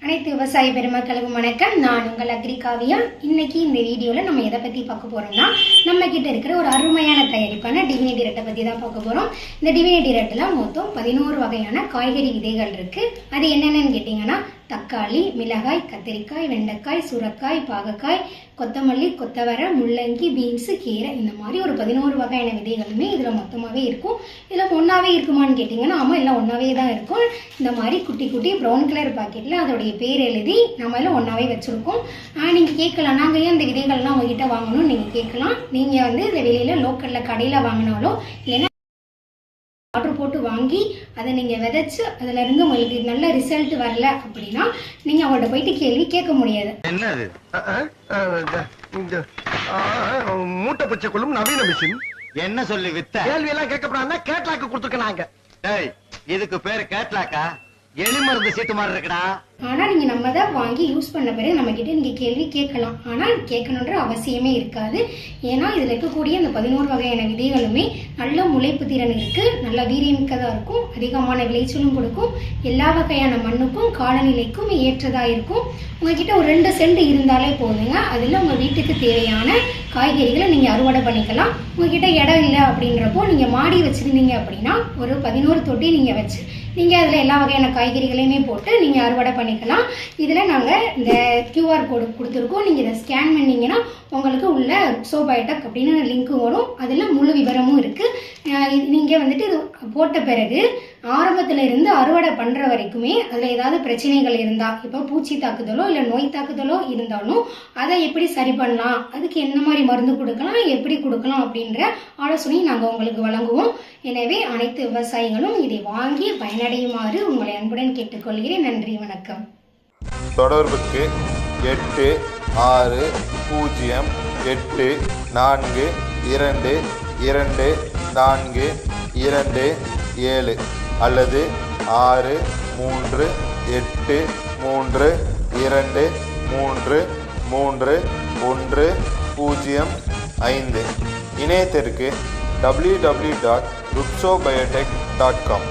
அனைத்து விவசாய பெருமக்களுக்கும் வணக்கம். நான் உங்கள் அக்ரி காவியா. இன்னைக்கு இந்த வீடியோவில் நம்ம எதை பற்றி பார்க்க போகிறோம்னா, நம்ம கிட்ட இருக்கிற ஒரு அருமையான தயாரிப்பான டிவினிட்டி ரெட்டை பற்றி தான் பார்க்க போகிறோம். இந்த டிவினிட்டி ரெட்டில் மொத்தம் 11 வகையான காய்கறி விதைகள் இருக்குது. அது என்னென்னு கேட்டிங்கன்னா, தக்காளி, மிளகாய், கத்திரிக்காய், வெண்டைக்காய், சுரைக்காய், பாகக்காய், கொத்தமல்லி, கொத்தவரை, முள்ளங்கி, பீன்ஸு, கீரை, இந்த மாதிரி ஒரு 11 வகையான விதைகளுமே இதில் மொத்தமாகவே இருக்கும். இதில் ஒன்றாவே இருக்குமான்னு கேட்டிங்கன்னா, ஆமாம், எல்லாம் ஒன்றாவே தான் இருக்கும். இந்த மாதிரி குட்டி குட்டி ப்ரௌன் கலர் பாக்கெட்டில் அதோடைய பேர் எழுதி நம்ம எல்லாம் ஒன்றாவே வச்சுருக்கோம். நீங்கள் கேட்கலாம், நாங்கள் ஏன் இந்த விதைகள்லாம் உங்ககிட்ட வாங்கணும்னு நீங்கள் கேட்கலாம். நீங்கள் வந்து இந்த வெளியில் லோக்கலில் கடையில் வாங்கினாலும் இல்லைன்னா ஆர்டர் போட்டு வாங்கி அதை நீங்கள் விதைச்சு அதுலேருந்து உங்களுக்கு நல்ல ரிசல்ட் வரல அப்படின்னா நீங்கள் அவங்கள்ட்ட போயிட்டு கேள்வி கேட்க முடியாது. என்னது மூட்டை பச்சை கொள்ளும் நவீன மிஷின் என்ன சொல்லி வித்த கேள்வி எல்லாம் கேட்கப்படாம கேட்லாக்கு கொடுத்துருக்காங்க. இதுக்கு பேரு கேட்லாக்கா? எலி மருந்து சீட்டு மாதிரி இருக்குடா. ஆனால் நீங்கள் நம்ம தான் வாங்கி யூஸ் பண்ண பிறகு நம்மக்கிட்ட நீங்கள் கேள்வி கேட்கலாம். ஆனால் கேட்கணுன்ற அவசியமே இருக்காது. ஏன்னா இதில் இருக்கக்கூடிய அந்த 11 வகையான விதைகளுமே நல்ல முளைப்பு திறன் இருக்குது, நல்ல வீரியமிக்கதாக இருக்கும், அதிகமான விளைச்சலும் கொடுக்கும், எல்லா வகையான மண்ணுக்கும் காலநிலைக்கும் ஏற்றதாக இருக்கும். உங்ககிட்ட ஒரு 2 சென்ட் இருந்தாலே போதுங்க, அதில் உங்கள் வீட்டுக்கு தேவையான காய்கறிகளை நீங்கள் அறுவடை பண்ணிக்கலாம். உங்ககிட்ட இடம் இல்லை அப்படின்றப்போ நீங்கள் மாடி வச்சுருந்தீங்க அப்படின்னா ஒரு 11 தொட்டி நீங்கள் வச்சு நீங்கள் அதில் எல்லா வகையான காய்கறிகளையுமே போட்டு நீங்கள் அறுவடை பண்ணிக்கலாம். இதில் நாங்கள் இந்த QR கோடு கொடுத்துருக்கோம். நீங்கள் இதை ஸ்கேன் பண்ணிங்கன்னா உங்களுக்கு உள்ள சோபயோடெக் அப்படின்னு லிங்க்கு வரும். அதில் முழு விவரமும் இருக்குது. நீங்கள் வந்துட்டு இது போட்ட பிறகு ஆரம்பத்தில் இருந்து அறுவடை பண்ணுற வரைக்குமே அதில் ஏதாவது பிரச்சனைகள் இருந்தால், இப்போ பூச்சி தாக்குதலோ இல்லை நோய் தாக்குதலோ இருந்தாலும் அதை எப்படி சரி பண்ணலாம், அதுக்கு என்ன மாதிரி மருந்து கொடுக்கலாம், எப்படி கொடுக்கலாம் அப்படின்ற ஆலோசனையை நாங்கள் உங்களுக்கு வழங்குவோம். எனவே அனைத்து விவசாயிகளும் இதை வாங்கி பயனடையுமாறு உங்களை அன்புடன் கேட்டுக்கொள்கிறேன். நன்றி, வணக்கம். தொடர்புக்கு 860848422427 அல்லது 6383233105. இணையத்திற்கு www.ruxobiotech.com.